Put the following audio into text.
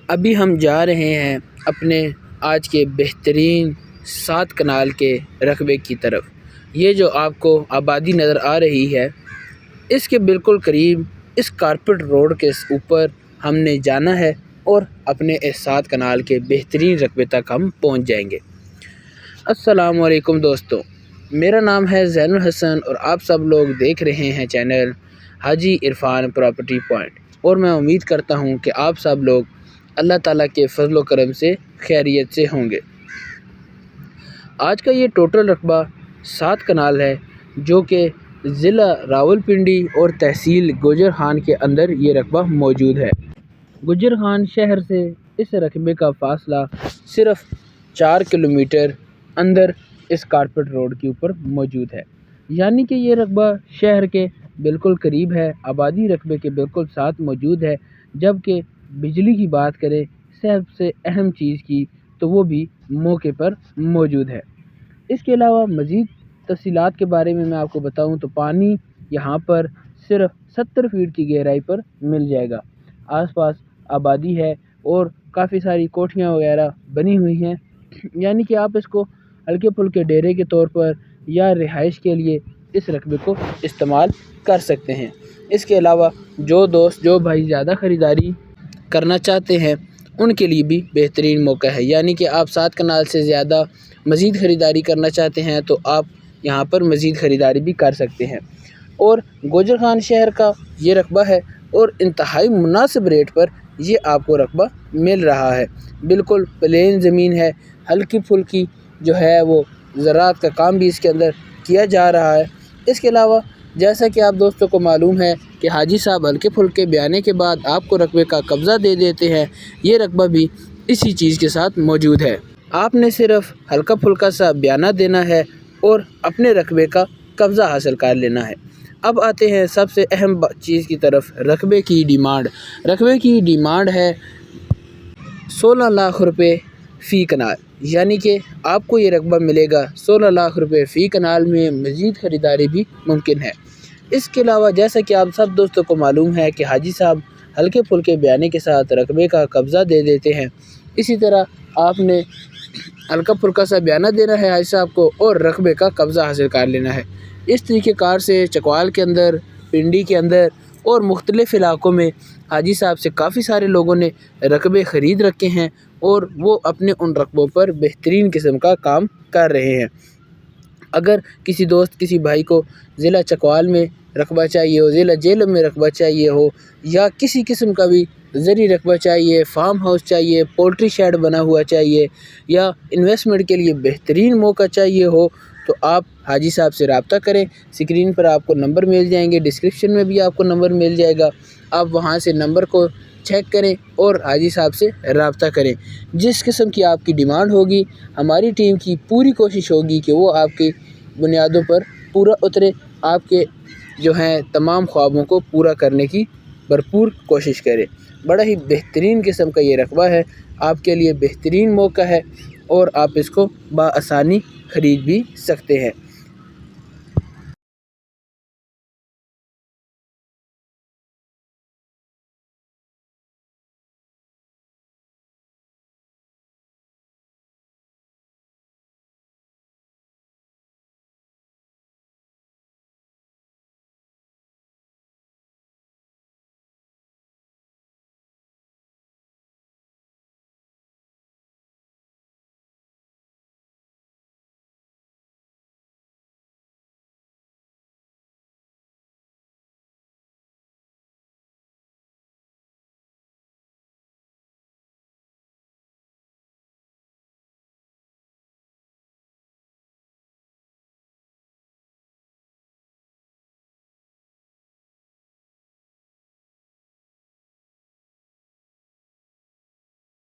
ابھی ہم جا رہے ہیں اپنے آج کے بہترین 7 کنال کے رقبے کی طرف۔ یہ جو آپ کو آبادی نظر آ رہی ہے، اس کے بالکل قریب اس کارپٹ روڈ کے اوپر ہم نے جانا ہے اور اپنے اس 7 کنال کے بہترین رقبے تک ہم پہنچ جائیں گے۔ السلام علیکم دوستو، میرا نام ہے زین الحسن اور آپ سب لوگ دیکھ رہے ہیں چینل حاجی عرفان پراپرٹی پوائنٹ، اور میں امید کرتا ہوں کہ آپ سب لوگ اللہ تعالیٰ کے فضل و کرم سے خیریت سے ہوں گے۔ آج کا یہ ٹوٹل رقبہ 7 کنال ہے، جو کہ ضلع راولپنڈی اور تحصیل گوجر خان کے اندر یہ رقبہ موجود ہے۔ گوجر خان شہر سے اس رقبے کا فاصلہ صرف 4 کلومیٹر اندر اس کارپٹ روڈ کے اوپر موجود ہے، یعنی کہ یہ رقبہ شہر کے بالکل قریب ہے، آبادی رقبے کے بالکل ساتھ موجود ہے۔ جبکہ بجلی کی بات کریں سب سے اہم چیز کی، تو وہ بھی موقع پر موجود ہے۔ اس کے علاوہ مزید تفصیلات کے بارے میں آپ کو بتاؤں تو پانی یہاں پر صرف 70 فیٹ کی گہرائی پر مل جائے گا۔ آس پاس آبادی ہے اور کافی ساری کوٹھیاں وغیرہ بنی ہوئی ہیں، یعنی کہ آپ اس کو ہلکے پھلکے ڈیرے کے طور پر یا رہائش کے لیے اس رقبے کو استعمال کر سکتے ہیں۔ اس کے علاوہ جو بھائی زیادہ خریداری کرنا چاہتے ہیں ان کے لیے بھی بہترین موقع ہے، یعنی کہ آپ 7 کنال سے زیادہ مزید خریداری کرنا چاہتے ہیں تو آپ یہاں پر مزید خریداری بھی کر سکتے ہیں۔ اور گوجر خان شہر کا یہ رقبہ ہے اور انتہائی مناسب ریٹ پر یہ آپ کو رقبہ مل رہا ہے۔ بالکل پلین زمین ہے، ہلکی پھلکی جو ہے وہ زراعت کا کام بھی اس کے اندر کیا جا رہا ہے۔ اس کے علاوہ جیسا کہ آپ دوستوں کو معلوم ہے کہ حاجی صاحب ہلکے پھلکے بیانے کے بعد آپ کو رقبے کا قبضہ دے دیتے ہیں، یہ رقبہ بھی اسی چیز کے ساتھ موجود ہے۔ آپ نے صرف ہلکا پھلکا سا بیانہ دینا ہے اور اپنے رقبے کا قبضہ حاصل کر لینا ہے۔ اب آتے ہیں سب سے اہم چیز کی طرف، رقبے کی ڈیمانڈ۔ رقبے کی ڈیمانڈ ہے 16 لاکھ روپے فی کنال، یعنی کہ آپ کو یہ رقبہ ملے گا 16 لاکھ روپے فی کنال میں، مزید خریداری بھی ممکن ہے۔ اس کے علاوہ جیسا کہ آپ سب دوستوں کو معلوم ہے کہ حاجی صاحب ہلکے پھلکے بیانے کے ساتھ رقبے کا قبضہ دے دیتے ہیں، اسی طرح آپ نے ہلکا پھلکا سا بیانہ دینا ہے حاجی صاحب کو اور رقبے کا قبضہ حاصل کر لینا ہے۔ اس طریقے کار سے چکوال کے اندر، پنڈی کے اندر اور مختلف علاقوں میں حاجی صاحب سے کافی سارے لوگوں نے رقبے خرید رکھے ہیں اور وہ اپنے ان رقبوں پر بہترین قسم کا کام کر رہے ہیں۔ اگر کسی دوست کسی بھائی کو ضلع چکوال میں رقبہ چاہیے ہو، ضلع جہلم میں رقبہ چاہیے ہو، یا کسی قسم کا بھی زرعی رقبہ چاہیے، فارم ہاؤس چاہیے، پولٹری شیڈ بنا ہوا چاہیے، یا انویسٹمنٹ کے لیے بہترین موقع چاہیے ہو، تو آپ حاجی صاحب سے رابطہ کریں۔ اسکرین پر آپ کو نمبر مل جائیں گے، ڈسکرپشن میں بھی آپ کو نمبر مل جائے گا، آپ وہاں سے نمبر کو چیک کریں اور حاجی صاحب سے رابطہ کریں۔ جس قسم کی آپ کی ڈیمانڈ ہوگی، ہماری ٹیم کی پوری کوشش ہوگی کہ وہ آپ کی بنیادوں پر پورا اترے، آپ کے جو ہیں تمام خوابوں کو پورا کرنے کی بھرپور کوشش کرے۔ بڑا ہی بہترین قسم کا یہ رقبہ ہے، آپ کے لیے بہترین موقع ہے اور آپ اس کو بآسانی خرید بھی سکتے ہیں۔